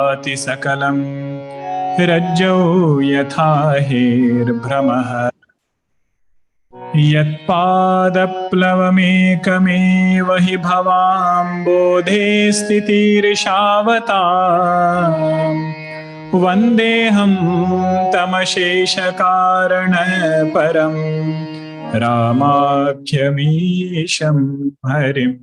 ati sakalam rajjau yatha hirbrahmah yatpadaplavamekame hi bhavam bodhe sthitirishavatam vandeham tamasheshakarana param ramakhyamisham harim.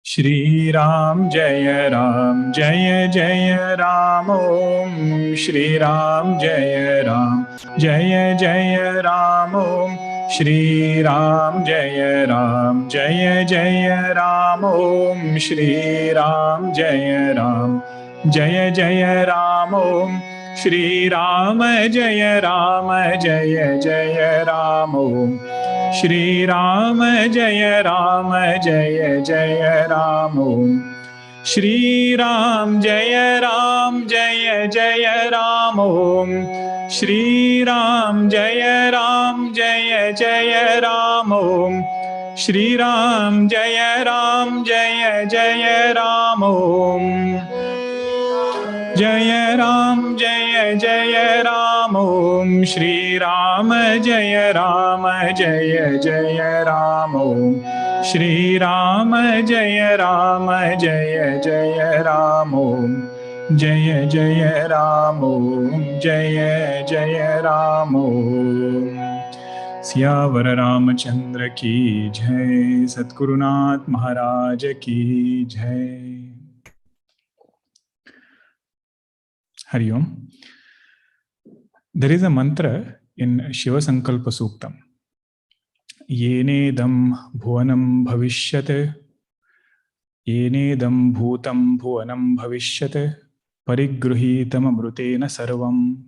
Shri Ram Jaya Ram Jaya Jaya Ram Om Shri Ram Jaya Ram Jaya Jaya Ram Om Shri Ram Jaya Ram Jaya Jaya Ram Om Shri Ram Jaya Ram Jaya Jaya Ram Om Shri Ram Jaya Ram Jaya Jaya Ram Om Shri Ram Jaya Ram Jaya Jaya Ram Om Shri Ram Jaya Ram Jaya Jaya Ram Om Shri Ram Jaya Ram Jaya Jaya Ram Om Shri Ram Jaya Ram Jaya Jaya Ram Om Jaya Ram Jaya Jaya Ram Om Shri Ram Jaya Ram Jaya Jaya Ram Om Shri Ram Jaya Ram Jaya Jaya Ram Om Jaya Jaya Ram Om Jaya Jaya Ram Om Syavar Ramchandra ki jai Satgurunath Maharaj ki jai. Hari Om. There is a mantra in Shiva Sankalpa Suktam. Yenedam bhuvanam bhavishyate, yenedam bhutam bhuvanam bhavishyate, parigruhitam amrutena sarvam,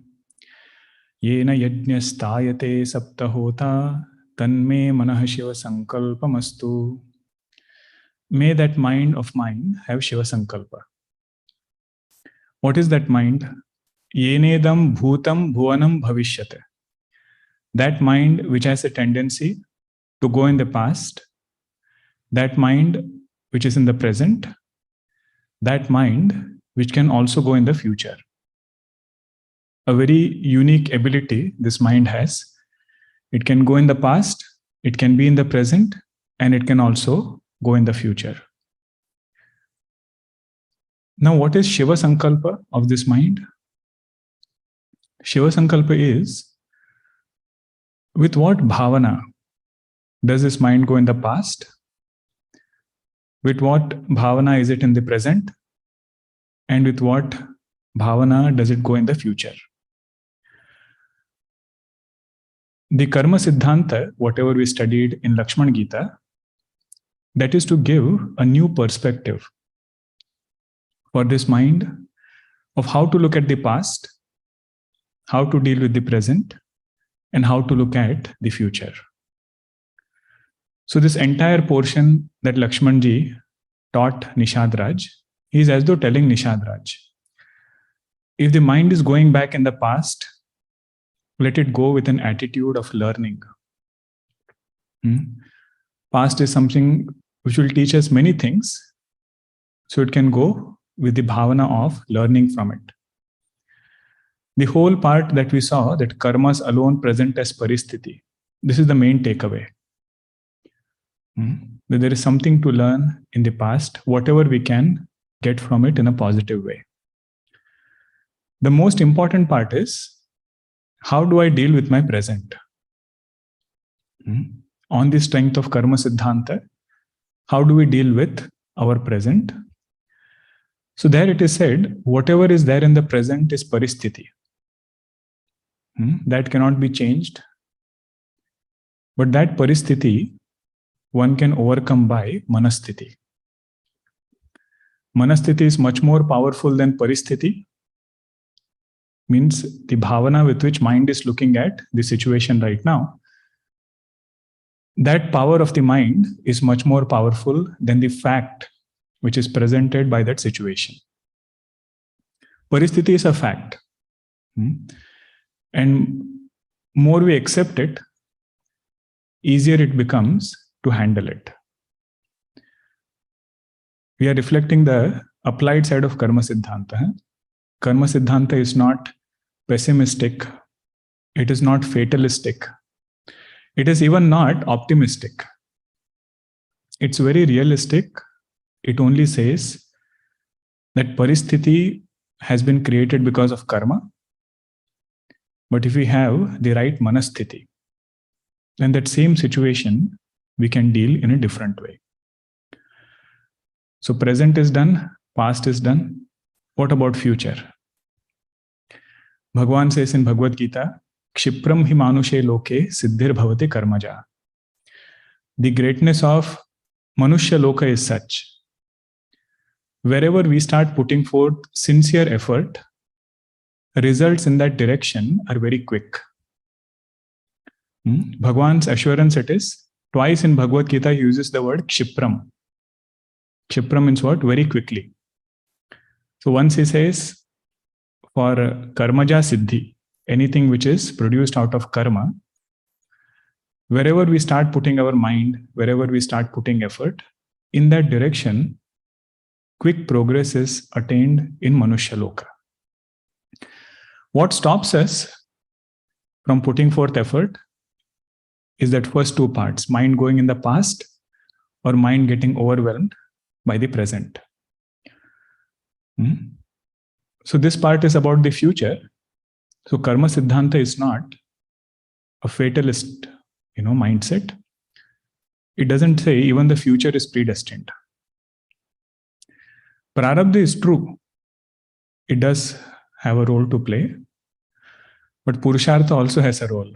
yena yajñastayate saptahota, tanme manah Shiva Sankalpamastu. May that mind of mine have Shiva Sankalpa. What is that mind? Yenedam bhutam bhuvanam bhavishyate. That mind which has a tendency to go in the past, that mind which is in the present, that mind which can also go in the future. A very unique ability this mind has. It can go in the past, it can be in the present, and it can also go in the future. Now, what is Shiva Sankalpa of this mind? Shiva Sankalpa is, with what bhavana does this mind go in the past? With what bhavana is it in the present? And with what bhavana does it go in the future? The karma sidhanta, whatever we studied in Lakshman Geeta, that is to give a new perspective for this mind of how to look at the past, how to deal with the present, and how to look at the future. So this entire portion that Lakshmanji taught Nishad Raj, he is as though telling Nishad Raj, if the mind is going back in the past, let it go with an attitude of learning. Past is something which will teach us many things, so it can go with the bhavana of learning from it. The whole part that we saw, that karmas alone present as paristithi, this is the main takeaway. That there is something to learn in the past, whatever we can get from it in a positive way. The most important part is, how do I deal with my present? On the strength of karma siddhanta, how do we deal with our present? So there it is said, whatever is there in the present is paristithi. That cannot be changed. But that paristithi, one can overcome by manastithi. Manastithi is much more powerful than paristithi. Means the bhavana with which mind is looking at the situation right now. That power of the mind is much more powerful than the fact which is presented by that situation. Paristithi is a fact. And more we accept it, easier it becomes to handle it. We are reflecting the applied side of Karma Siddhanta. Karma Siddhanta is not pessimistic. It is not fatalistic. It is even not optimistic. It's very realistic. It only says that paristithi has been created because of karma. But if we have the right manastithi, then that same situation we can deal in a different way. So present is done, past is done. What about future? Bhagwan says in Bhagavad Gita, Kshipram hi manushe loke siddhir bhavati karmaja. The greatness of Manushya Loka is such. Wherever we start putting forth sincere effort, results in that direction are very quick. Bhagwan's assurance it is, twice in Bhagavad Gita he uses the word Kshipram. Kshipram means what? Very quickly. So once he says, for karmaja siddhi, anything which is produced out of karma, wherever we start putting our mind, wherever we start putting effort, in that direction, quick progress is attained in Manushya Loka. What stops us from putting forth effort is that first two parts, mind going in the past or mind getting overwhelmed by the present. So this part is about the future. So Karma Siddhanta is not a fatalist, mindset. It doesn't say even the future is predestined. Prarabdha is true. It does have a role to play. But purushartha also has a role.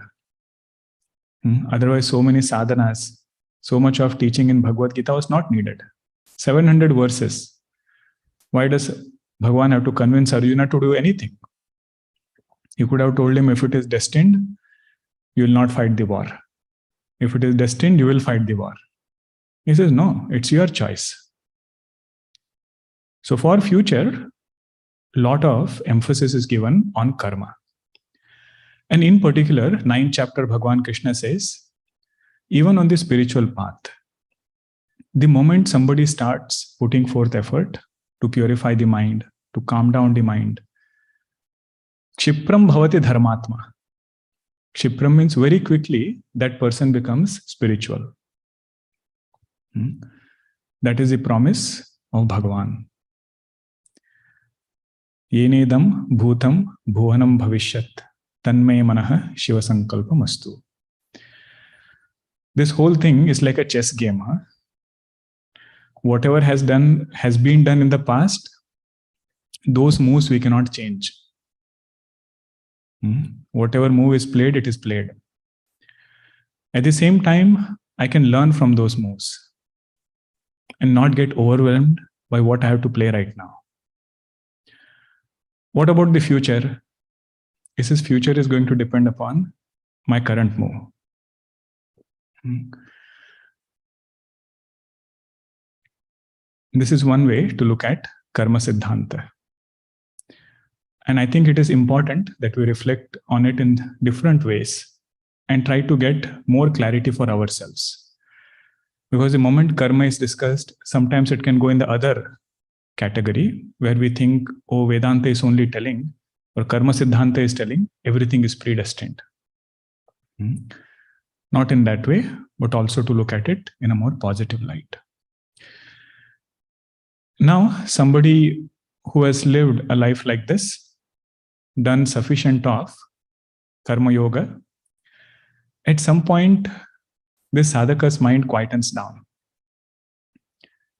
Otherwise, so many sadhanas, so much of teaching in Bhagavad Gita was not needed. 700 verses. Why does Bhagwan have to convince Arjuna to do anything? You could have told him, if it is destined, you will not fight the war. If it is destined, you will fight the war. He says, no, it's your choice. So for future, lot of emphasis is given on karma. And in particular, 9th chapter, Bhagwan Krishna says, even on the spiritual path, the moment somebody starts putting forth effort to purify the mind, to calm down the mind, Kshipram bhavati dharmatma. Kshipram means very quickly that person becomes spiritual. That is the promise of Bhagavan. Yenedam bhutam bhuvanam bhavishyat tanmay manaha shiva sankalpam astu. This whole thing is like a chess game. Whatever has been done in the past, those moves we cannot change. Whatever move is played, it is played. At the same time, I can learn from those moves and not get overwhelmed by what I have to play right now. What about the future? This future is going to depend upon my current move. This is one way to look at Karma Siddhanta. And I think it is important that we reflect on it in different ways and try to get more clarity for ourselves. Because the moment karma is discussed, sometimes it can go in the other category where we think, oh, Vedanta is only telling, or Karma Siddhanta is telling, everything is predestined. Not in that way, but also to look at it in a more positive light. Now, somebody who has lived a life like this, done sufficient of karma yoga, at some point, this sadhaka's mind quietens down.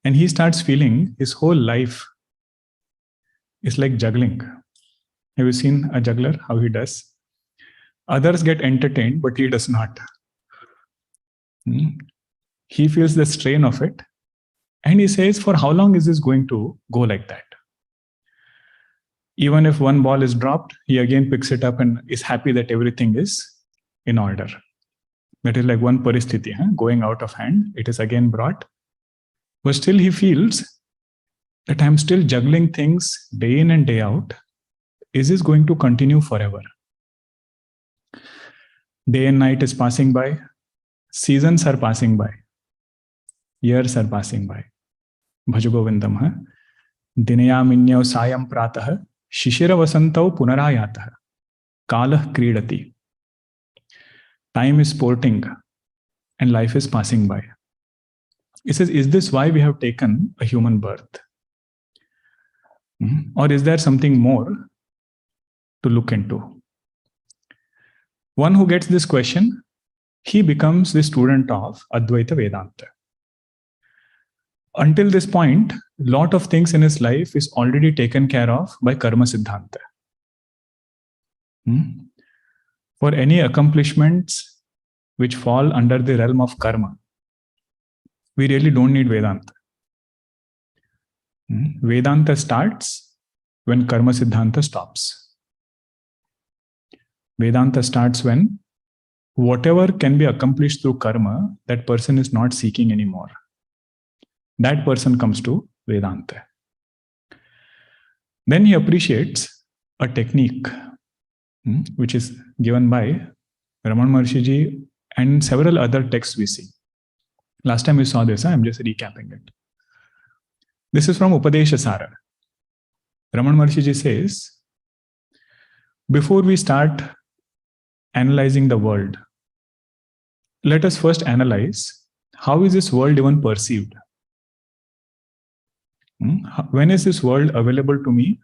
And he starts feeling his whole life is like juggling. Have you seen a juggler, how he does? Others get entertained, but he does not. He feels the strain of it. And he says, for how long is this going to go like that? Even if one ball is dropped, he again picks it up and is happy that everything is in order. That is like one paristithi, going out of hand. It is again brought. But still he feels that I'm still juggling things day in and day out. Is this going to continue forever? Day and night is passing by. Seasons are passing by. Years are passing by. Bhaja Govindam. Dinayaminyau sayam pratah shishira vasantau punarayatah kalah kridati. Time is sporting and life is passing by. He says, is this why we have taken a human birth? Or is there something more to look into? One who gets this question, he becomes the student of Advaita Vedanta. Until this point, a lot of things in his life is already taken care of by karma sidhanta. For any accomplishments which fall under the realm of karma, we really don't need Vedanta. Vedanta starts when karma siddhanta stops. Vedanta starts when whatever can be accomplished through karma, that person is not seeking anymore. That person comes to Vedanta. Then he appreciates a technique which is given by Ramana Maharshi and several other texts we see. Last time we saw this, I'm just recapping it. This is from Upadesha Sara. Ramana Maharshi says, before we start analyzing the world, let us first analyze how is this world even perceived? When is this world available to me?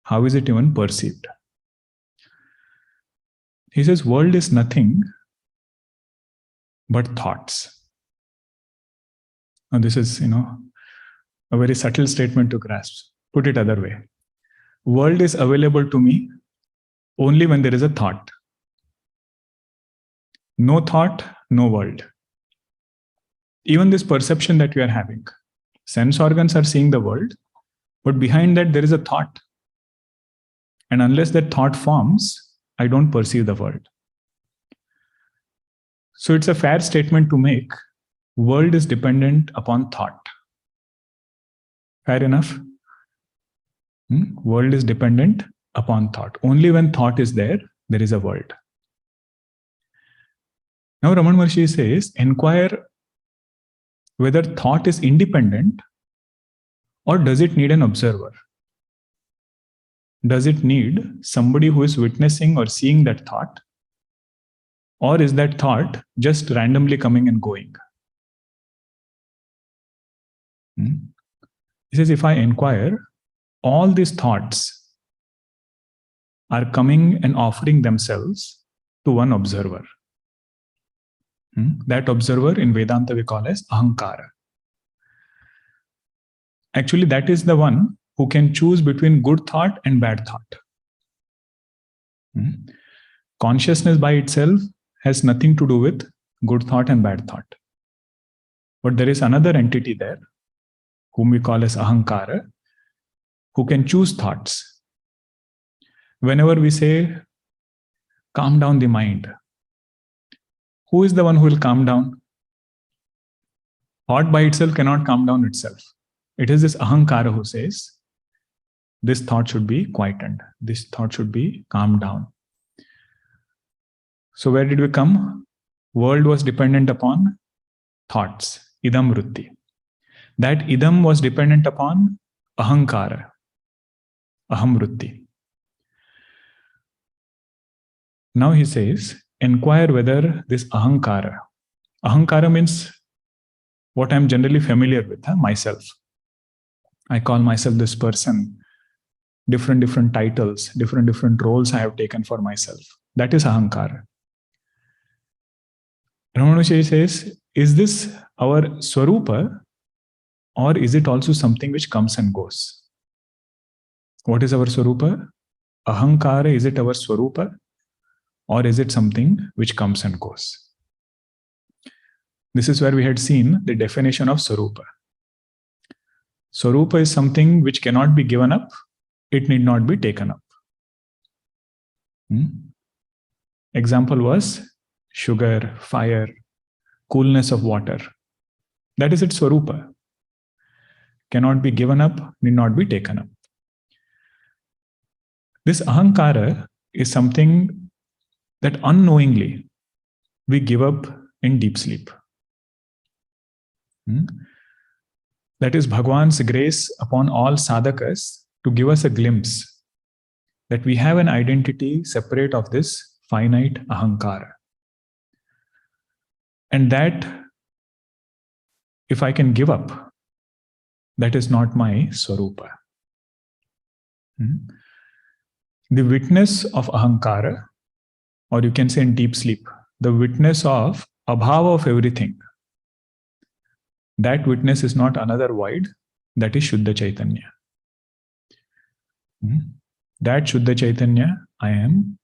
How is it even perceived? He says, world is nothing but thoughts. Now this is, a very subtle statement to grasp. Put it other way. World is available to me only when there is a thought. No thought, no world. Even this perception that we are having, sense organs are seeing the world, but behind that there is a thought. And unless that thought forms, I don't perceive the world. So it's a fair statement to make, world is dependent upon thought. Fair enough? World is dependent upon thought. Only when thought is there is a world. Now Ramana Maharshi says, inquire whether thought is independent or does it need an observer? Does it need somebody who is witnessing or seeing that thought? Or is that thought just randomly coming and going? He says, if I inquire, all these thoughts are coming and offering themselves to one observer. That observer in Vedanta we call as ahankara. Actually, that is the one who can choose between good thought and bad thought. Consciousness by itself has nothing to do with good thought and bad thought. But there is another entity there, whom we call as ahankara, who can choose thoughts. Whenever we say, calm down the mind, who is the one who will calm down? Thought by itself cannot calm down itself. It is this ahankara who says, this thought should be quietened. This thought should be calmed down. So where did we come? World was dependent upon thoughts. Idam vritti. That idam was dependent upon ahankara. Aham vritti. Now he says, inquire whether this ahankara. Ahankara means what I'm generally familiar with, myself. I call myself this person. Different titles, different roles I have taken for myself. That is ahankara. Ramana Maharshi says, is this our swarupa or is it also something which comes and goes? What is our swarupa? Ahankara, is it our swarupa or is it something which comes and goes? This is where we had seen the definition of swarupa. Swarupa is something which cannot be given up. It need not be taken up. Example was sugar, fire, coolness of water. That is its swarupa. Cannot be given up, need not be taken up. This ahankara is something that unknowingly we give up in deep sleep. That is Bhagwan's grace upon all sadhakas to give us a glimpse that we have an identity separate of this finite ahankara. And that, if I can give up, that is not my swarupa. The witness of ahankara, or you can say in deep sleep, the witness of abhava of everything, that witness is not another void, that is Shuddha Chaitanya. That Shuddha Chaitanya I am.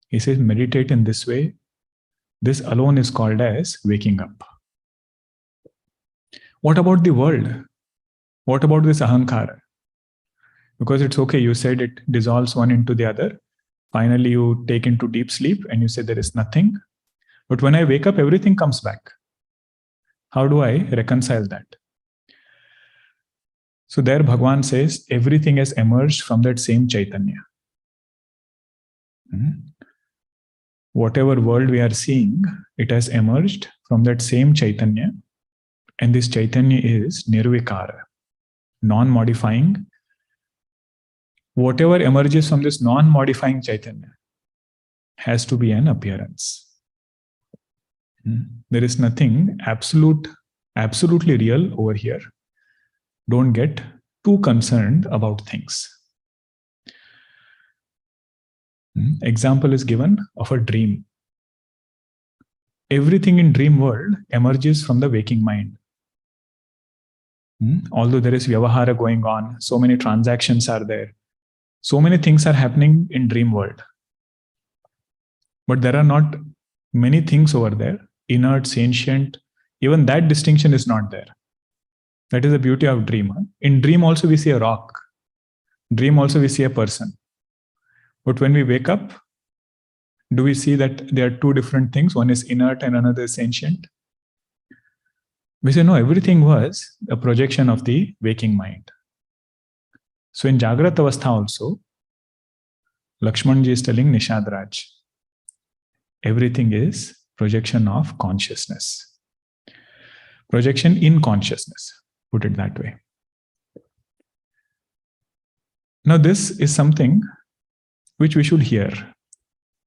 He says, meditate in this way. This alone is called as waking up. What about the world? What about this ahankara? Because it's okay, you said it dissolves one into the other. Finally, you take into deep sleep and you say there is nothing. But when I wake up, everything comes back. How do I reconcile that? So there Bhagwan says, everything has emerged from that same Chaitanya. Whatever world we are seeing, it has emerged from that same Chaitanya. And this Chaitanya is nirvikara, non-modifying. Whatever emerges from this non-modifying Chaitanya has to be an appearance. There is nothing absolutely real over here. Don't get too concerned about things. Example is given of a dream. Everything in dream world emerges from the waking mind. Although there is vyavahara going on, so many transactions are there, so many things are happening in dream world. But there are not many things over there, inert, sentient. Even that distinction is not there. That is the beauty of dream. In dream also we see a rock. Dream also we see a person. But when we wake up, do we see that there are two different things? One is inert and another is sentient. We say, no, everything was a projection of the waking mind. So in Jagat Avastha also, Lakshman Ji is telling Nishad Raj, everything is projection of consciousness. Projection in consciousness, put it that way. Now this is something which we should hear.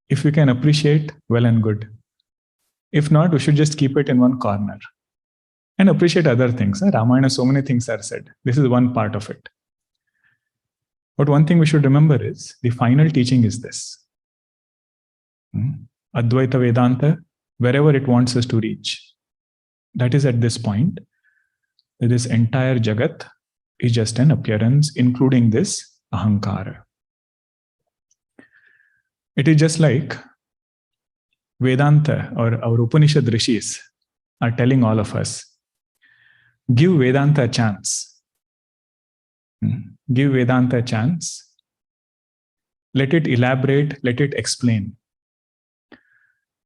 If we can appreciate, well and good. If not, we should just keep it in one corner and appreciate other things. Ramayana, so many things are said. This is one part of it. But one thing we should remember is the final teaching is this. Advaita Vedanta, wherever it wants us to reach, that is at this point, this entire Jagat is just an appearance, including this ahankara. It is just like Vedanta or our Upanishad rishis are telling all of us, give Vedanta a chance. Give Vedanta a chance. Let it elaborate, let it explain.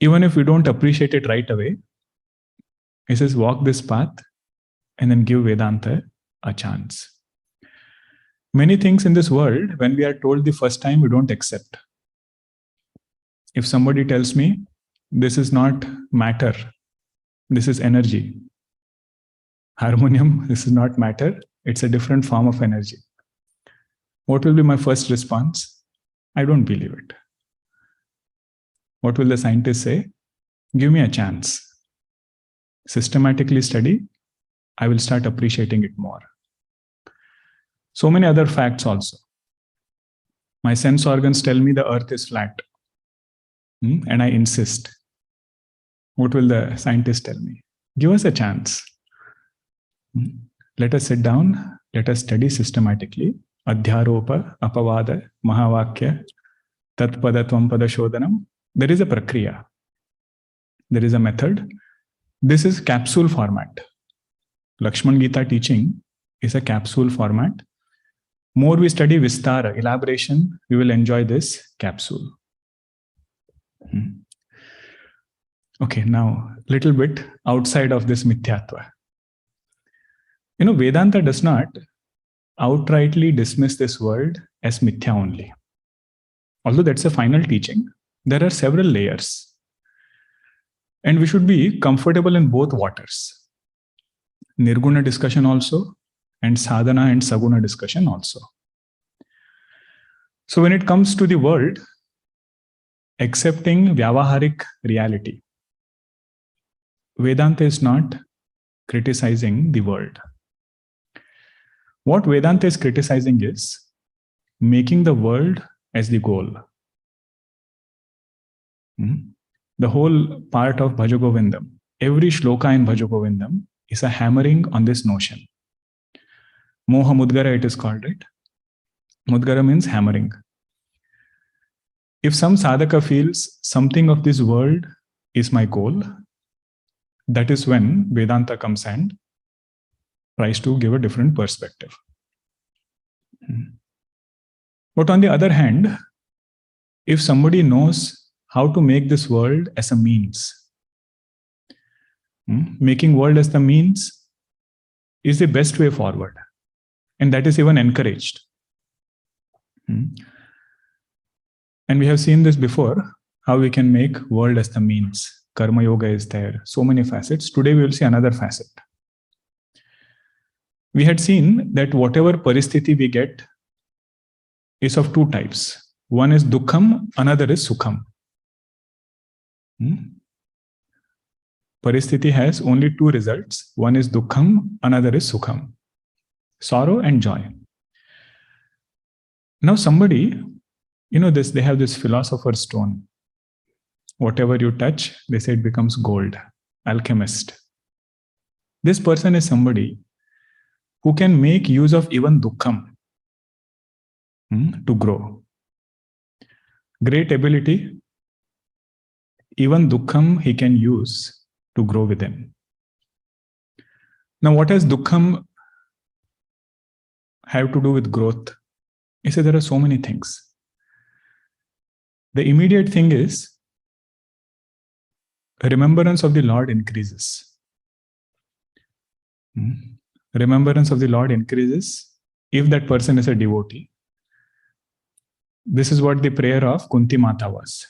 Even if we don't appreciate it right away, he says, walk this path and then give Vedanta a chance. Many things in this world, when we are told the first time, we don't accept. If somebody tells me, this is not matter, this is energy. Harmonium, this is not matter, it's a different form of energy. What will be my first response? I don't believe it. What will the scientist say? Give me a chance. Systematically study, I will start appreciating it more. So many other facts also. My sense organs tell me the earth is flat. And I insist. What will the scientist tell me? Give us a chance. Let us sit down. Let us study systematically. Adhyaropa, apavada, mahavakya, tatpada, tvampada, shodhanam. There is a prakriya. There is a method. This is capsule format. Lakshman Geeta teaching is a capsule format. More we study Vistara, elaboration, we will enjoy this capsule. Okay, now a little bit outside of this mithyatva. Vedanta does not outrightly dismiss this world as mithya only. Although that's a final teaching, there are several layers. And we should be comfortable in both waters. Nirguna discussion also and sadhana and saguna discussion also. So when it comes to the world, accepting vyavaharik reality, Vedanta is not criticizing the world. What Vedanta is criticizing is making the world as the goal. The whole part of Bhajagovindam, every shloka in Bhajagovindam is a hammering on this notion. Moha Mudgara, it is called, right? Mudgara means hammering. If some sadhaka feels something of this world is my goal, that is when Vedanta comes and tries to give a different perspective. But on the other hand, if somebody knows how to make this world as a means, making world as the means is the best way forward. And that is even encouraged. And we have seen this before, how we can make world as the means. Karma yoga is there, so many facets. Today we will see another facet. We had seen that whatever paristithi we get is of two types. One is dukkham, another is sukham. Paristithi has only two results. One is dukkham, another is sukham. Sorrow and joy. Now somebody, this, they have this philosopher's stone. Whatever you touch, they say it becomes gold. Alchemist. This person is somebody who can make use of even dukkham to grow. Great ability. Even dukkham he can use to grow within. Now what has dukkham have to do with growth? He said there are so many things. The immediate thing is remembrance of the Lord increases. Remembrance of the Lord increases if that person is a devotee. This is what the prayer of Kunti Mata was.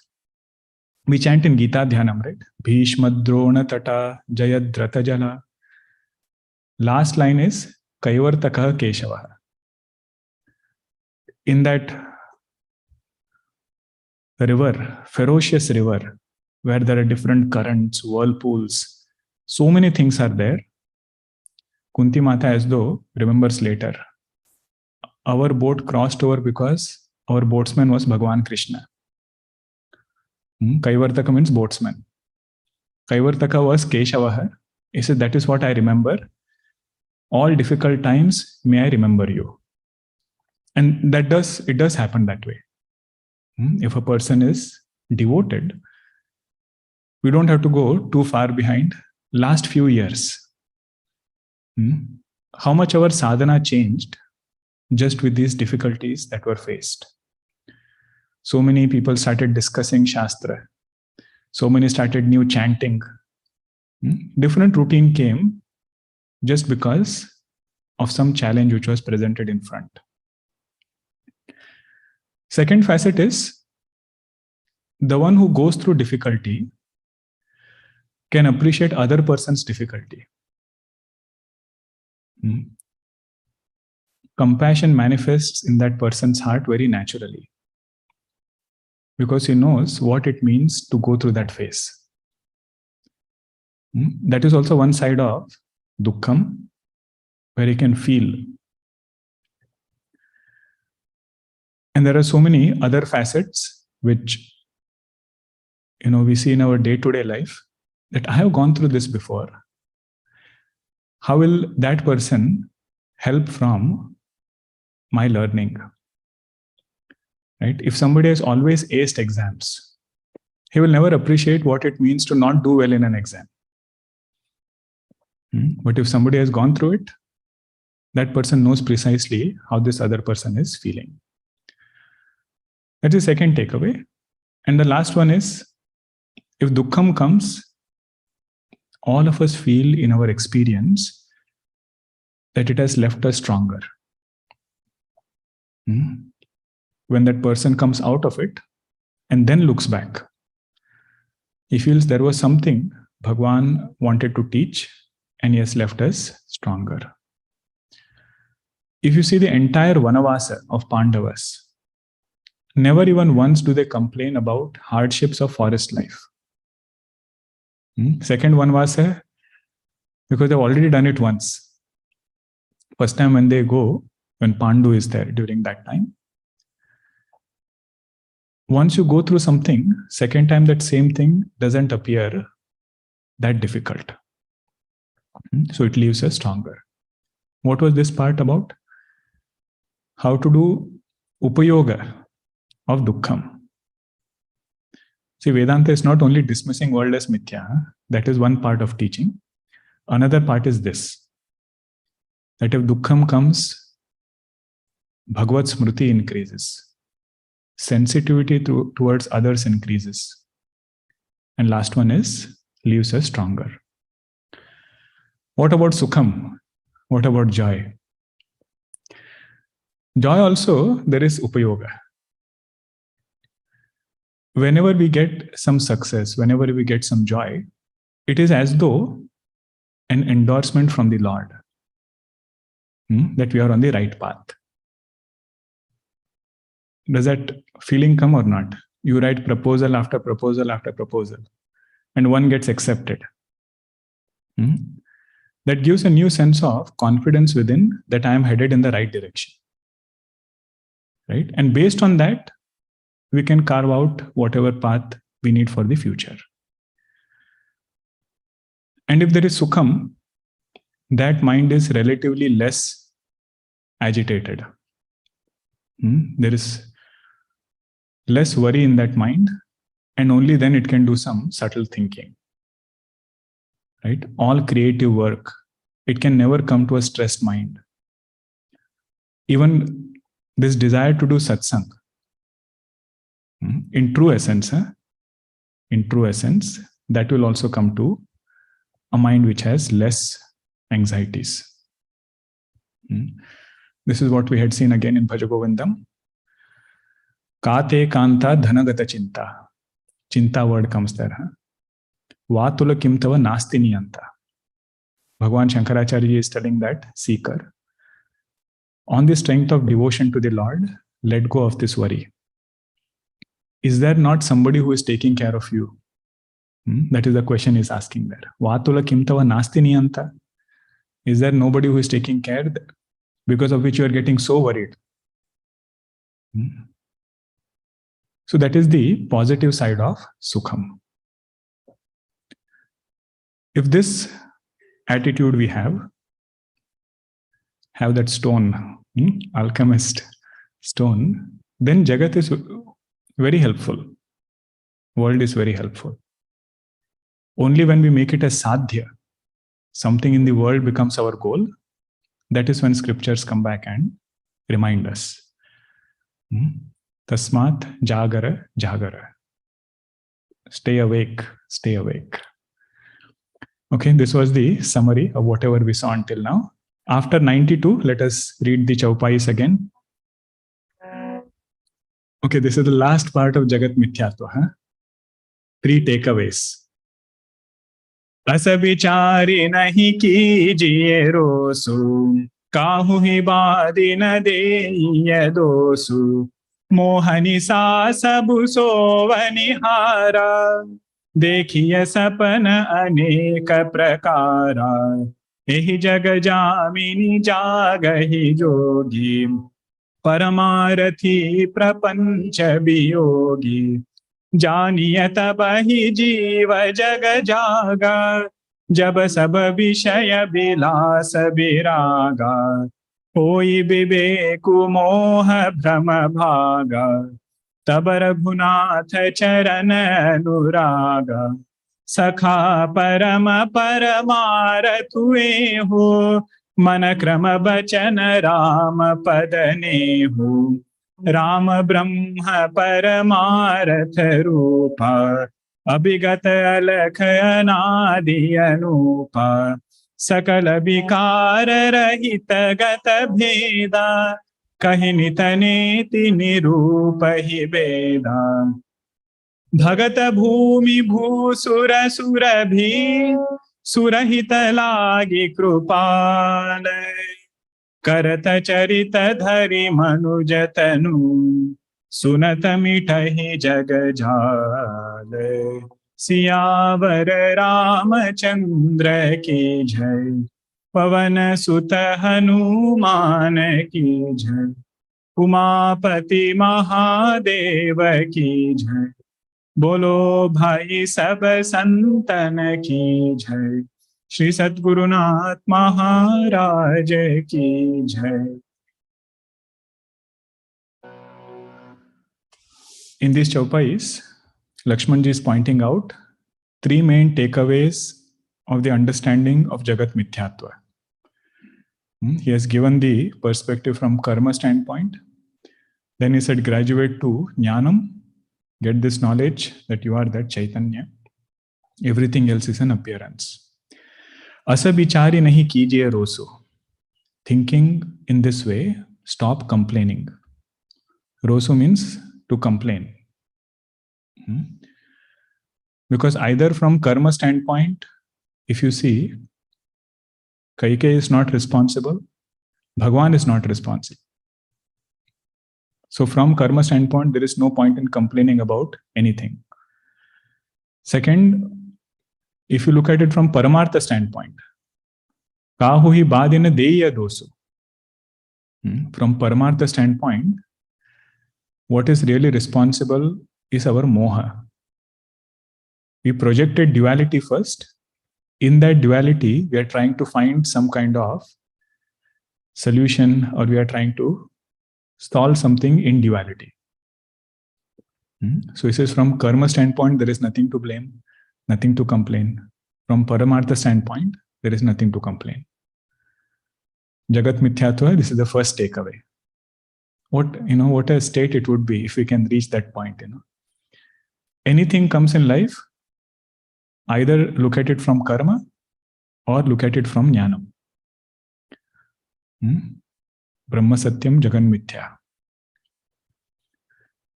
We chant in Gita Dhyanam, right? Bhishma Drona Tata Jayadrata Jala. Last line is Kaivartaka Keshavaha. In that river, ferocious river, where there are different currents, whirlpools, so many things are there. Kunti Mata as though remembers later. Our boat crossed over because our boatsman was Bhagwan Krishna. Kaivartaka means boatsman. Kaivartaka was Keshavaha. He said, that is what I remember. All difficult times, may I remember you. And it does happen that way. If a person is devoted, we don't have to go too far behind. Last few years, how much our sadhana changed just with these difficulties that were faced. So many people started discussing Shastra. So many started new chanting. Different routine came just because of some challenge which was presented in front. Second facet is the one who goes through difficulty can appreciate other person's difficulty. Compassion manifests in that person's heart very naturally because he knows what it means to go through that phase. That is also one side of dukkham, where he can feel. And there are so many other facets which we see in our day-to-day life that I have gone through this before. How will that person help from my learning? Right? If somebody has always aced exams, he will never appreciate what it means to not do well in an exam. But if somebody has gone through it, that person knows precisely how this other person is feeling. That's the second takeaway. And the last one is, if dukkham comes, all of us feel in our experience that it has left us stronger. When that person comes out of it and then looks back, he feels there was something Bhagwan wanted to teach and he has left us stronger. If you see the entire Vanavasa of Pandavas, never even once do they complain about hardships of forest life. Second Vanavasa, because they've already done it once. First time when they go, when Pandu is there during that time, once you go through something, second time that same thing doesn't appear that difficult. So it leaves us stronger. What was this part about? How to do upayoga of dukkham. See, Vedanta is not only dismissing world as mithya. That is one part of teaching. Another part is this, that if dukkham comes, Bhagavad Smriti increases. Sensitivity towards others increases. And last one is, leaves us stronger. What about sukham? What about joy? Joy also, there is upayoga. Whenever we get some success, whenever we get some joy, it is as though an endorsement from the Lord that we are on the right path. Does that feeling come or not? You write proposal after proposal after proposal, and one gets accepted. That gives a new sense of confidence within that I am headed in the right direction. Right? And based on that, we can carve out whatever path we need for the future. And if there is sukham, that mind is relatively less agitated. There is less worry in that mind, and only then it can do some subtle thinking. Right? All creative work, it can never come to a stressed mind. Even this desire to do satsang, in true essence, that will also come to a mind which has less anxieties. This is what we had seen again in Bhajagovindam. Kate kanta dhanagata chinta. Chinta word comes there. Vatula kimtava nasti niyanta. Bhagwan Shankaracharya is telling that seeker, on the strength of devotion to the Lord, let go of this worry. Is there not somebody who is taking care of you? That is the question he's asking there. Vatula kimtava nasti niyanta. Is there nobody who is taking care, because of which you are getting so worried? So that is the positive side of sukham. If this attitude we have that stone, alchemist stone, then Jagat is very helpful. World is very helpful. Only when we make it a sadhya, something in the world becomes our goal, that is when scriptures come back and remind us. Tasmat jagara jagara. Stay awake, stay awake. Okay, this was the summary of whatever we saw until now. After 92, let us read the Chaupais again. Okay, this is the last part of Jagat mithyatva. 3 takeaways. Asa vichari nahi kijiye rosu, kahu hi baadi na deiye dosu, mohani sa sabu sovani hara, देखिए सपन अनेक प्रकारा, एहि जग जामिनी जागहि जोगी, परमारथी प्रपंच वियोगी, जानिय तबहि जीव जग जागा, जब सब विषय विलास विरागा, होई विवेकु मोह भ्रम भागा, तब रघुनाथ चरण अनुराग, सखा परम परमारथ हुए हो, मन क्रम बचन राम पद ने हो, राम ब्रह्म परमारथ रूपा, अभिगत अलख अनादि अनूपा, सकल विकार रहित गत भेदा, कहि नित नेति निरूप ही वेदा, भगत भूमि भूसुर सुर भी, सुरहित लागी कृपाल, करत चरित धरि मनुज तनु, सुनत मिटहि जग जाल। सियावर रामचंद्र की जय, पवन सुत हनुमान की जय, उमापति महादेव की जय। बोलो भाई सब संतन की जय, श्री सद्गुरुनाथ महाराज की जय। In these chaupais, Lakshman ji is pointing out three main takeaways of the understanding of Jagat mithyatva. He has given the perspective from karma standpoint. Then he said graduate to jnanam, get this knowledge that you are that Chaitanya. Everything else is an appearance. Asa bichari nahi kijiye rosu. Thinking in this way, stop complaining. Rosu means to complain. Because either from karma standpoint, if you see, Kaikeyi is not responsible, Bhagwan is not responsible. So from karma standpoint, there is no point in complaining about anything. Second, if you look at it from Paramartha standpoint, Kahu hi badina deya dosu. From Paramartha standpoint, what is really responsible is our moha. We projected duality first. In that duality, we are trying to find some kind of solution, or we are trying to solve something in duality. So he says from karma standpoint, there is nothing to blame, nothing to complain. From Paramartha standpoint, there is nothing to complain. Jagat mithyatva, this is the first takeaway. What a state it would be if we can reach that point. Anything comes in life, either look at it from karma or look at it from jnanam. Brahma satyam jagan mithya.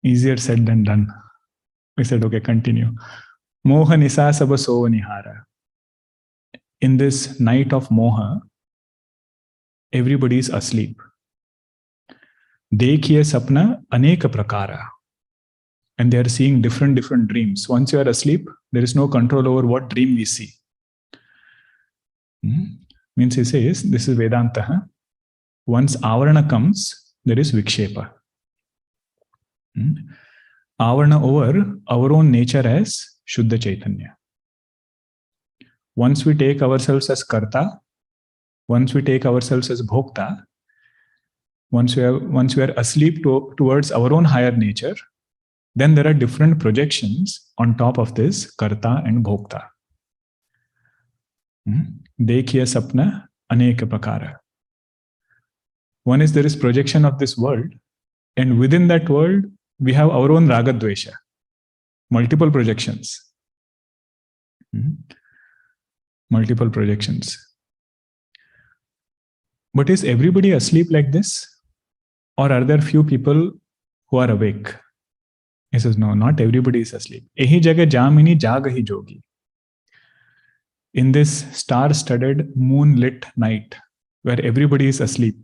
Easier said than done. We said, okay, continue. Moha nisa saba so nihara. In this night of moha, everybody is asleep. Dekhiye sapna aneka prakara. And they are seeing different dreams. Once you are asleep, there is no control over what dream we see. Means he says, this is Vedanta. Once avarana comes, there is vikshepa. Avarana over our own nature as Shuddha Chaitanya. Once we take ourselves as karta, once we take ourselves as bhokta, once we are asleep towards our own higher nature, then there are different projections on top of this karta and bhokta. Dekhiya sapna aneka prakara. One is there is projection of this world, and within that world, we have our own raga dvesha, multiple projections. Multiple projections. But is everybody asleep like this? Or are there few people who are awake? He says, no, not everybody is asleep. Ehi jaga jamini jagahi jogi. In this star-studded, moon-lit night, where everybody is asleep,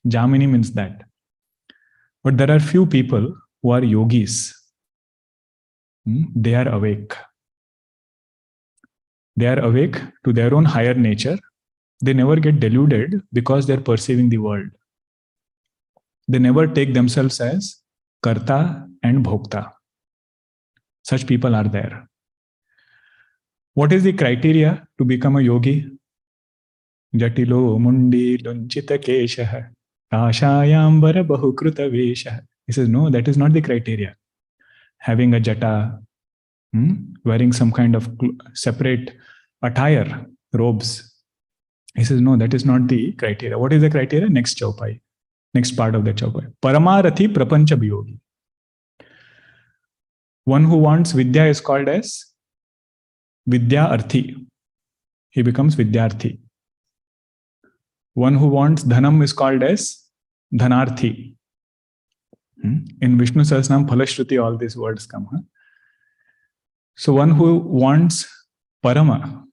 Jamini means that. But there are few people who are yogis. They are awake. They are awake to their own higher nature. They never get deluded because they are perceiving the world. They never take themselves as karta and bhokta. Such people are there. What is the criteria to become a yogi? Jatilo mundi lunchita keshah kashayambara bahukruta veshah. He says, no, that is not the criteria. Having a jata, wearing some kind of separate attire, robes. He says, no, that is not the criteria. What is the criteria? Next chaupai. Next part of the chaupai. Paramarathi prapancha biyogi. One who wants vidya is called as vidya arthi. He becomes vidyarthi. One who wants dhanam is called as dhanarthi. In Vishnu Sahasranam, Phalashruti, all these words come. So one who wants parama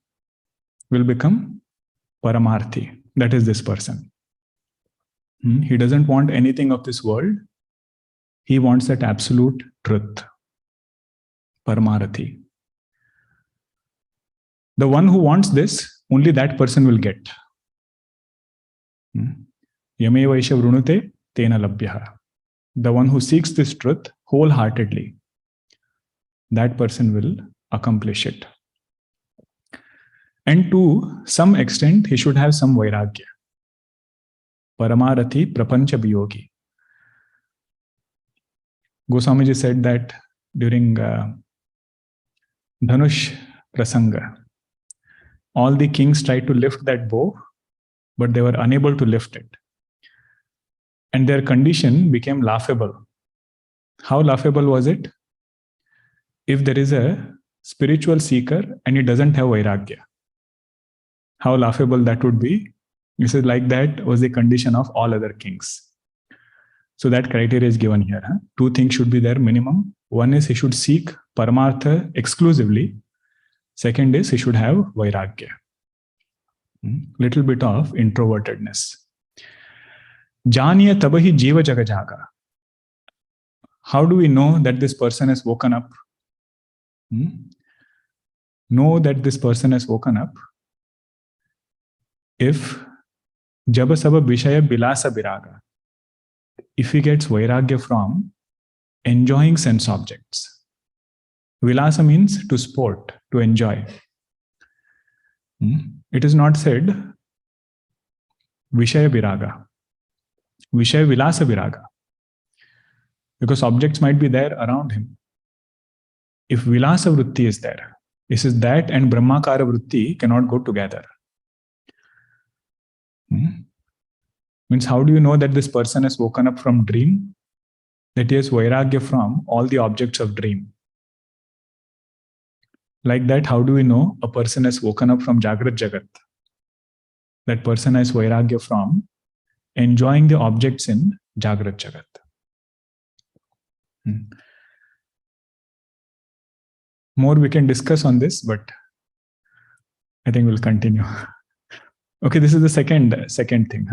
will become paramarthi. That is this person. He doesn't want anything of this world. He wants that absolute truth, Paramarathi. The one who wants this, only that person will get. Yame vaisha vrunute tena labhyaha. The one who seeks this truth wholeheartedly, that person will accomplish it. And to some extent, he should have some Vairagya. Paramarathi prapancha biyogi. Goswamiji said that during Dhanush Prasanga, all the kings tried to lift that bow, but they were unable to lift it. And their condition became laughable. How laughable was it? If there is a spiritual seeker and he doesn't have Vairagya, how laughable that would be. This is like that was the condition of all other kings. So that criteria is given here. Two things should be there minimum. One is he should seek Paramartha exclusively. Second is he should have Vairagya. Little bit of introvertedness. Janiya tabahi jiva jaga jaga. How do we know that this person has woken up? Know that this person has woken up if jaba saba vishaya bilasa viraga. If he gets Vairagya from enjoying sense objects. Vilasa means to sport, to enjoy. It is not said Vishaya Viraga, Vishaya Vilasa Viraga, because objects might be there around him. If Vilasa Vritti is there, it says that and Brahmakara Vritti cannot go together. Means how do you know that this person has woken up from dream? That he has Vairagya from all the objects of dream. Like that, how do we know a person has woken up from Jagat Jagat? That person has Vairagya from enjoying the objects in Jagat Jagat. More we can discuss on this, but I think we'll continue. Okay, this is the second thing.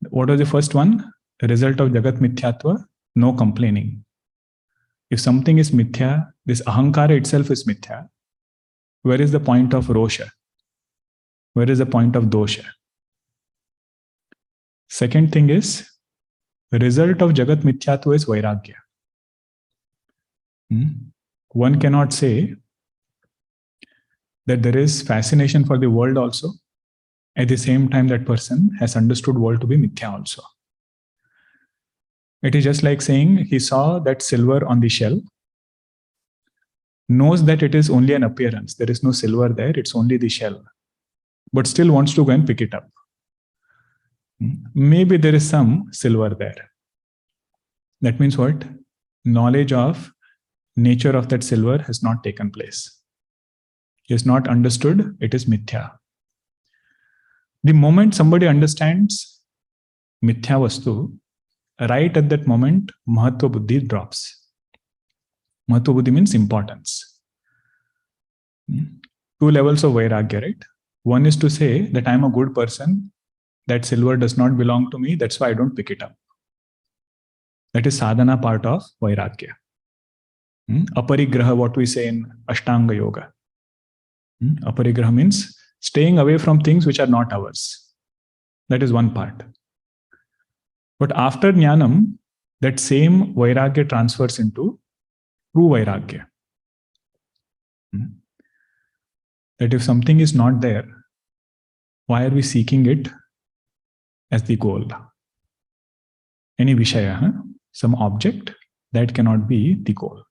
What was the first one? The result of Jagat mithyatva, no complaining. If something is mithya, this ahankara itself is mithya. Where is the point of rosha? Where is the point of dosha? Second thing is, the result of Jagat mithyatva is Vairagya. One cannot say that there is fascination for the world also. At the same time, that person has understood world to be mithya also. It is just like saying he saw that silver on the shell, knows that it is only an appearance. There is no silver there, it's only the shell. But still wants to go and pick it up. Maybe there is some silver there. That means what? Knowledge of nature of that silver has not taken place. He has not understood it is mithya. The moment somebody understands mithya vastu, right at that moment, mahatva buddhi drops. Mahatva buddhi means importance. Two levels of Vairagya, right? One is to say that I am a good person, that silver does not belong to me, that's why I don't pick it up. That is sadhana part of Vairagya. Aparigraha, what we say in Ashtanga Yoga. Aparigraha means staying away from things which are not ours. That is one part. But after Jnanam, that same Vairagya transfers into true Vairagya. That if something is not there, why are we seeking it as the goal? Any Vishaya, some object, that cannot be the goal.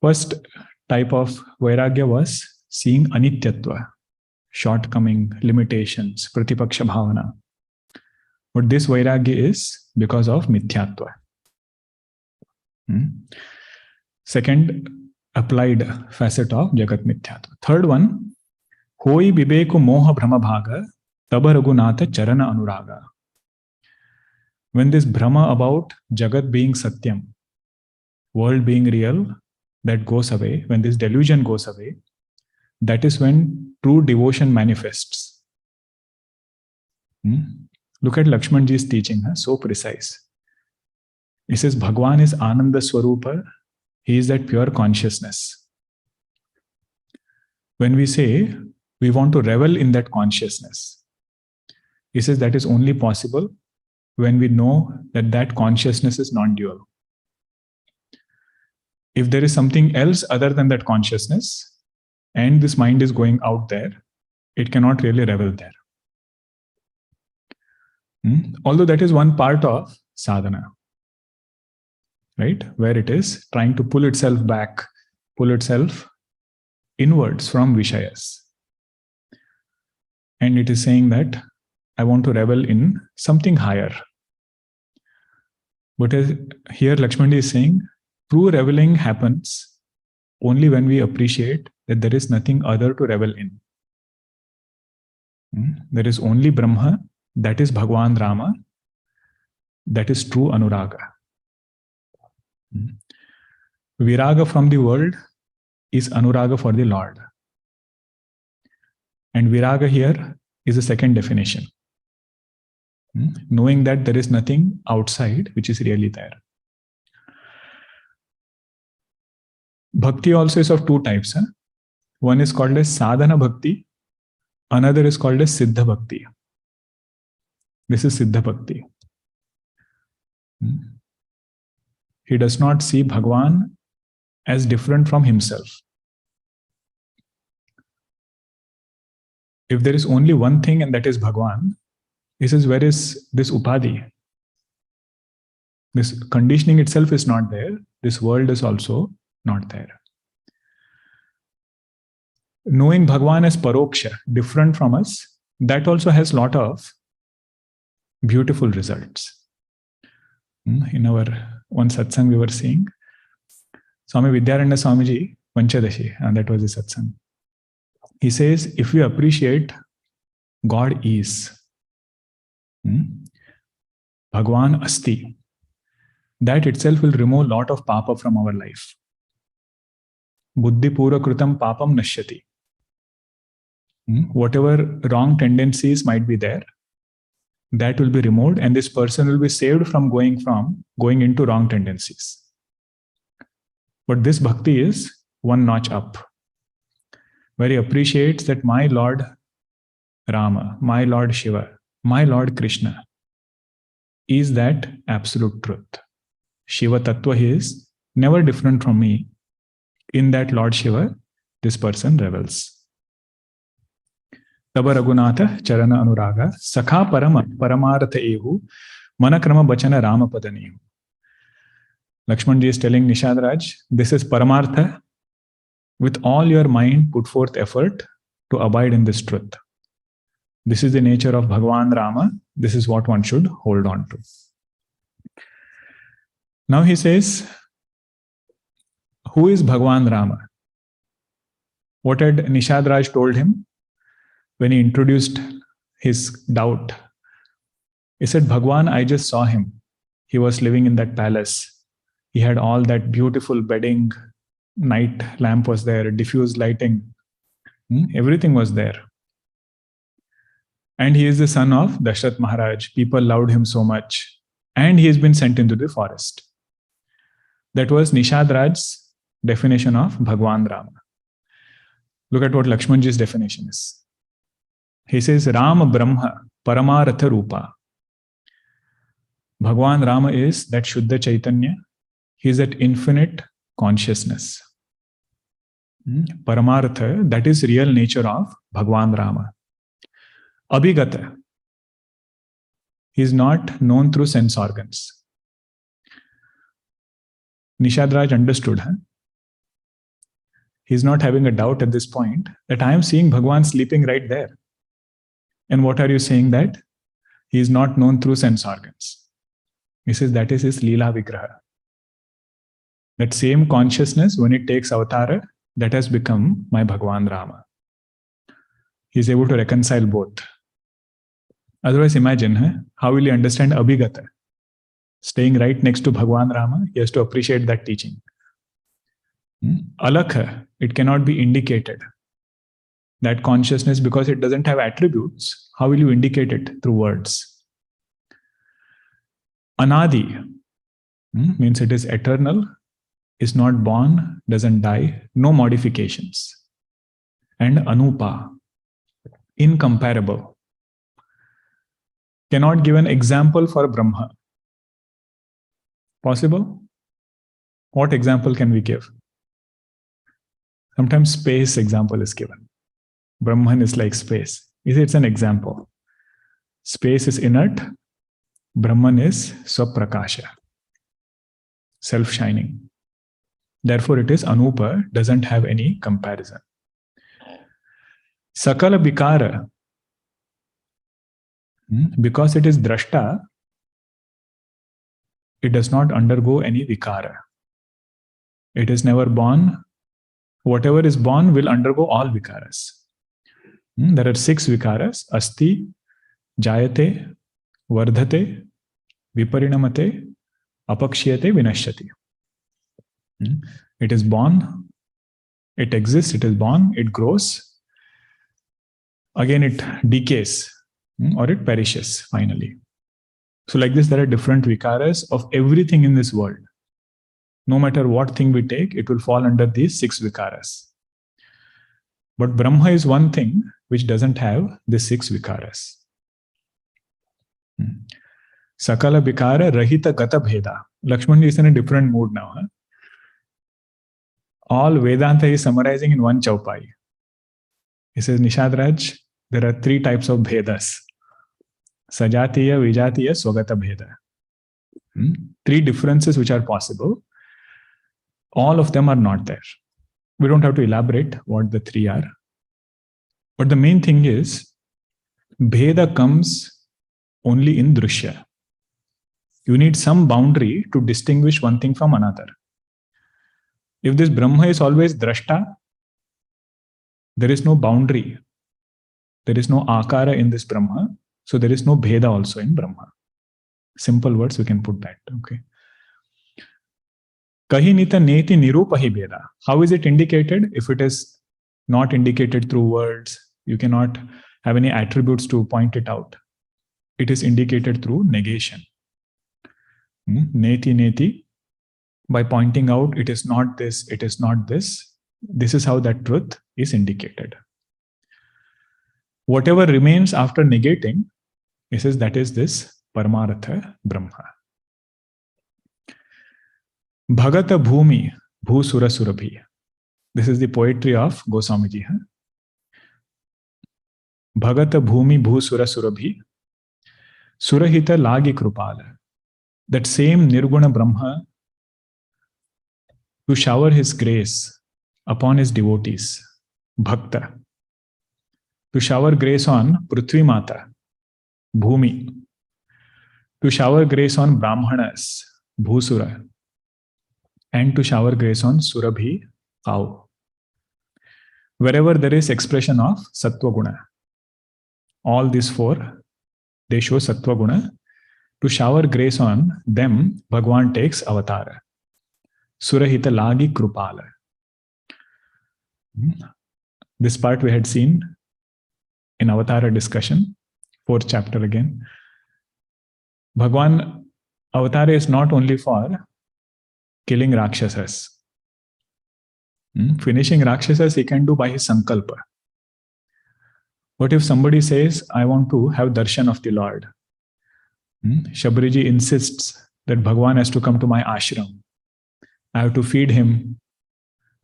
First type of Vairagya was seeing anityatva, shortcoming, limitations, pratipaksha bhavana. But this Vairagya is because of mithyatva. Second, applied facet of Jagat mithyatva. Third one, hoi viveko moha brahma bhaga, taba raghunatha charana anuraga. When this Brahma about Jagat being Satyam, world being real, that goes away, when this delusion goes away, that is when true devotion manifests. Look at Lakshman Ji's teaching, so precise. He says Bhagwan is Ananda Swarupa. He is that pure consciousness. When we say we want to revel in that consciousness, he says that is only possible when we know that that consciousness is non-dual. If there is something else other than that consciousness, and this mind is going out there, it cannot really revel there. Although that is one part of sadhana, right? Where it is trying to pull itself back, pull itself inwards from Vishayas. And it is saying that I want to revel in something higher. But here Lakshman is saying, true reveling happens only when we appreciate that there is nothing other to revel in. There is only Brahma, that is Bhagwan Rama, that is true Anuraga. Vairagya from the world is Anuraga for the Lord. And Vairagya here is the second definition. Knowing that there is nothing outside which is really there. Bhakti also is of two types. One is called as sadhana bhakti, another is called as siddha bhakti. This is siddha bhakti. He does not see Bhagwan as different from himself. If there is only one thing and that is Bhagwan, he says, where is this upadhi? This conditioning itself is not there. This world is also not there. Knowing Bhagwan as paroksha, different from us, that also has a lot of beautiful results. In our one satsang we were seeing, Swami Vidyaranya Swamiji, Panchadashi, and that was the satsang. He says, if we appreciate God is, Bhagwan asti, that itself will remove a lot of papa from our life. Buddhi pura kritam papam nashyati. Whatever wrong tendencies might be there, that will be removed, and this person will be saved from going into wrong tendencies. But this bhakti is one notch up, where he appreciates that my Lord Rama, my Lord Shiva, my Lord Krishna is that absolute truth. Shiva Tattva is never different from me. In that Lord Shiva, this person revels. Taba Raghunatha Charana Anuraga Sakha Parama Paramartha Ehu Manakrama Bachana Rama Padanihu. Lakshman Ji is telling Nishad Raj, this is Paramartha. With all your mind, put forth effort to abide in this truth. This is the nature of Bhagwan Rama. This is what one should hold on to. Now he says, who is Bhagwan Rama? What had Nishad Raj told him when he introduced his doubt? He said, Bhagwan, I just saw him. He was living in that palace. He had all that beautiful bedding, night lamp was there, diffused lighting. Everything was there. And he is the son of Dashrath Maharaj. People loved him so much. And he has been sent into the forest. That was Nishad Raj's definition of Bhagwan Rama. Look at what Lakshmanji's definition is. He says, Rama Brahma Paramartha Rupa. Bhagwan Rama is that Shuddha Chaitanya. He is that infinite consciousness. Paramartha, that is real nature of Bhagwan Rama. Abhigata. He is not known through sense organs. Nishad Raj understood. He is not having a doubt at this point that I am seeing Bhagwan sleeping right there. And what are you saying that? He is not known through sense organs. He says that is his Leela Vigraha. That same consciousness, when it takes avatara, that has become my Bhagwan Rama. He is able to reconcile both. Otherwise, imagine, how will he understand Abhigata? Staying right next to Bhagwan Rama, he has to appreciate that teaching. Alakha, it cannot be indicated. That consciousness, because it doesn't have attributes, how will you indicate it? Through words. Anadi means it is eternal, is not born, doesn't die, no modifications. And Anupa, incomparable. Cannot give an example for Brahma. Possible? What example can we give? Sometimes space example is given. Brahman is like space. It's an example. Space is inert. Brahman is swaprakasha, self-shining. Therefore, it is Anupa, doesn't have any comparison. Sakala Bikara, because it is drashta, it does not undergo any vikara. It is never born. Whatever is born will undergo all vikaras. There are 6 vikaras: asti, jayate, vardhate, viparinamate, apakshyate, vinashyati. It is born, it exists, it is born, it grows. Again, it decays or it perishes finally. So like this, there are different vikaras of everything in this world. No matter what thing we take, it will fall under these 6 vikaras. But Brahma is one thing which doesn't have the 6 vikaras. Sakala Bikara Rahita Gata Bheda. Lakshman is in a different mood now. All Vedanta is summarizing in one chaupai. He says, Nishad Raj, there are 3 types of Bhedas. Sajatiya, Vijatiya, Swagata Bheda. 3 differences which are possible. All of them are not there. We don't have to elaborate what the 3 are. But the main thing is, Bheda comes only in Drushya. You need some boundary to distinguish one thing from another. If this Brahma is always drashta, there is no boundary. There is no akara in this Brahma. So there is no Bheda also in Brahma. Simple words, we can put that. Okay. Kahinita neti nirupahi Bheda. How is it indicated? If it is not indicated through words, you cannot have any attributes to point it out. It is indicated through negation. Neti neti. By pointing out, it is not this, it is not this. This is how that truth is indicated. Whatever remains after negating, he says that is this Paramartha Brahma. Bhagata Bhumi Bhusura Surabhi. This is the poetry of Goswamiji. Bhagata Bhumi Bhusura Surabhi. Surahita Lagi Krupala. That same Nirguna Brahma, to shower his grace upon his devotees, Bhakta. To shower grace on Prithvi Mata, Bhumi. To shower grace on Brahmanas, Bhusura. And to shower grace on Surabhi, Cow. Wherever there is expression of Sattva Guna, all these 4, they show Sattva Guna. To shower grace on them, Bhagwan takes avatar. Surahita Lagi Krupala. This part we had seen in Avatara discussion, 4th chapter again. Bhagwan, Avatara is not only for killing Rakshasas. Finishing Rakshasas he can do by his Sankalpa. What if somebody says, I want to have darshan of the Lord? Shabariji insists that Bhagwan has to come to my ashram. I have to feed him.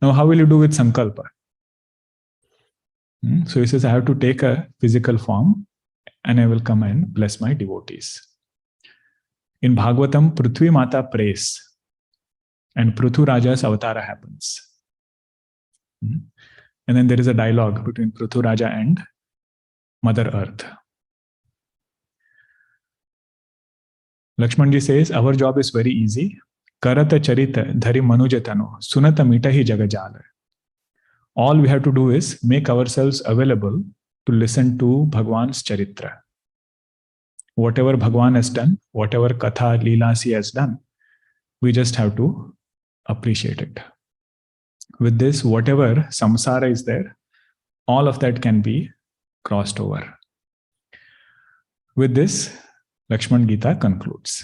Now, how will you do with Sankalpa? So he says, I have to take a physical form and I will come and bless my devotees. In Bhagavatam, Prithvi Mata prays and Prithu Raja's avatara happens. And then there is a dialogue between Prithu Raja and Mother Earth. Lakshmanji says, our job is very easy. Karata charita dhari manujatano sunata mitahi jagajala. All we have to do is make ourselves available to listen to Bhagwan's charitra. Whatever Bhagwan has done, whatever katha, leelas he has done, we just have to appreciate it. With this, whatever samsara is there, all of that can be crossed over. With this, Lakshman Geeta concludes.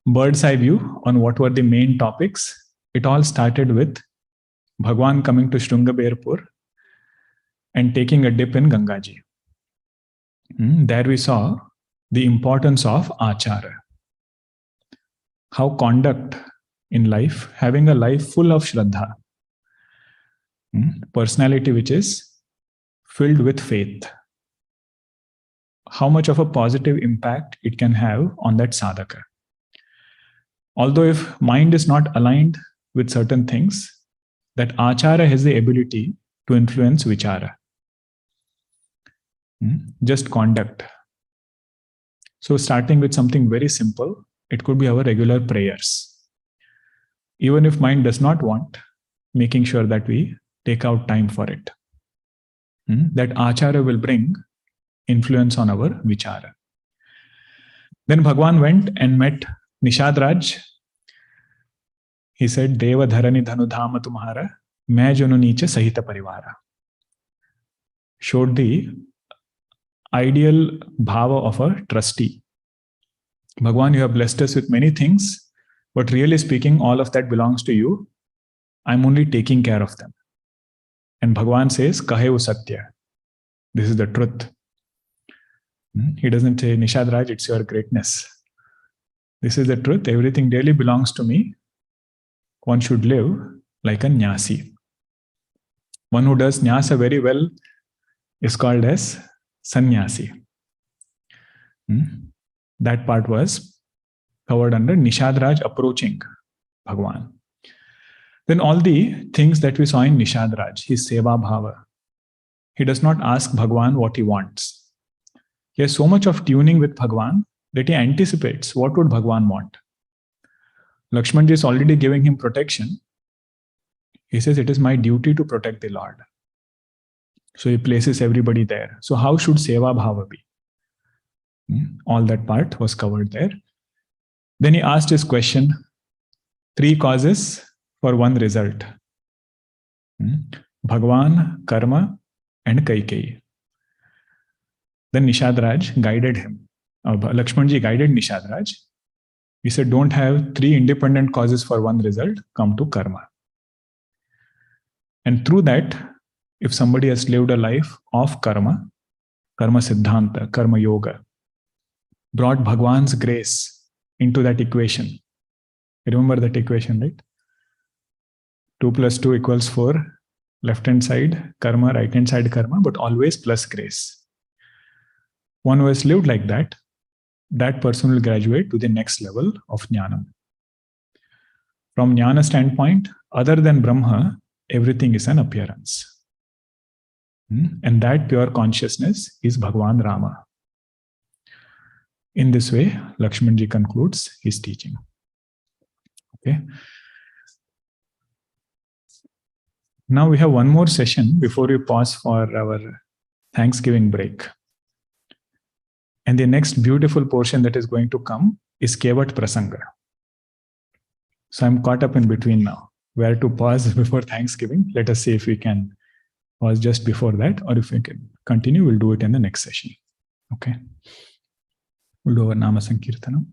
Bird's eye view on what were the main topics. It all started with Bhagwan coming to Shrungaberpur and taking a dip in Gangaji. There we saw the importance of achara. How conduct in life, having a life full of shraddha, personality which is filled with faith, how much of a positive impact it can have on that sadhaka. Although if mind is not aligned with certain things, that achara has the ability to influence vichara. Just conduct. So starting with something very simple, it could be our regular prayers. Even if mind does not want, making sure that we take out time for it. That achara will bring influence on our vichara. Then Bhagwan went and met Nishad Raj. He said, Deva dharani dhanu dhama tumhara, main janu niche sahita parivara. Showed the ideal bhava of a trustee. Bhagwan, you have blessed us with many things, but really speaking, all of that belongs to you. I'm only taking care of them. And Bhagwan says, Kahevu Satya. This is the truth. He doesn't say, Nishad Raj, it's your greatness. This is the truth. Everything really belongs to me. One should live like a nyasi. One who does nyasa very well is called as sannyasi. That part was covered under Nishad Raj approaching Bhagwan. Then all the things that we saw in Nishad Raj, his seva bhava. He does not ask Bhagwan what he wants. He has so much of tuning with Bhagwan that he anticipates what would Bhagwan want. Lakshman Ji is already giving him protection. He says, it is my duty to protect the Lord. So he places everybody there. So how should seva bhava be? All that part was covered there. Then he asked his question, 3 causes for 1 result. Bhagwan, karma, and Kaikeyi. Then Nishad Raj guided him. Lakshman Ji guided Nishad Raj. He said, don't have 3 independent causes for 1 result, come to karma. And through that, if somebody has lived a life of karma, karma sidhanta, karma yoga, brought Bhagwan's grace into that equation. Remember that equation, right? 2 plus 2 equals 4. Left hand side karma, right hand side karma, but always plus grace. One who has lived like that, that person will graduate to the next level of jnana. From jnana standpoint, other than Brahma, everything is an appearance. And that pure consciousness is Bhagwan Rama. In this way, Lakshman Ji concludes his teaching. Okay. Now we have one more session before we pause for our Thanksgiving break. And the next beautiful portion that is going to come is Kevat Prasanga. So I'm caught up in between now. Where to pause before Thanksgiving? Let us see if we can pause just before that, or if we can continue, we'll do it in the next session. Okay. We'll do our Nama Sankirtanam.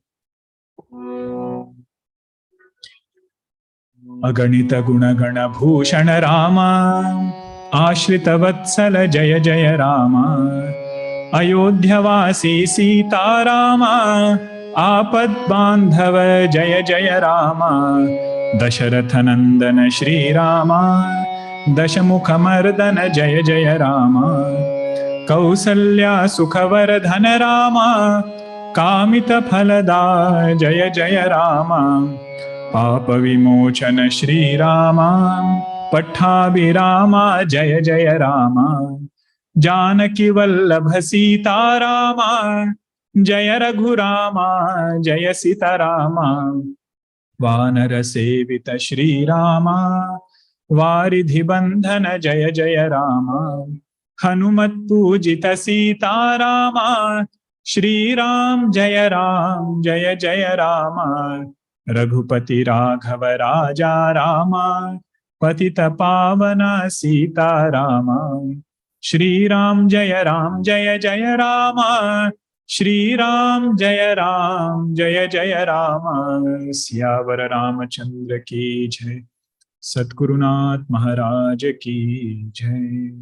Aganita Guna Gana Bhushana Rama Ashrita Vatsala Jaya Jaya Rama Ayodhyavasi Sita Rama Apad Bandhava Jaya Jaya Rama Dasharatha Nandana Shri Rama Dashamukha Mardana Jaya Jaya Rama Kausalya Sukhavardhana Rama Kamita Phalada Jaya Jaya Rama Papa Vimochana Shri Rama Pattabhirama Jaya Jaya Rama Janaki Vallabha Sita Rama Jaya Raghu Rama Jaya Sita Rama Vanara Sevita Shri Rama Varidhi Bandhana Jaya Jaya Rama Hanumat Pujita Sita Rama Shri Ram Jaya Jaya Rama Raghupati Raghava Raja Rama पतित पावन सीताराम। श्री राम जय जय राम। श्री राम जय जय राम। सियावर रामचंद्र की जय। सद्गुरुनाथ महाराज की जय।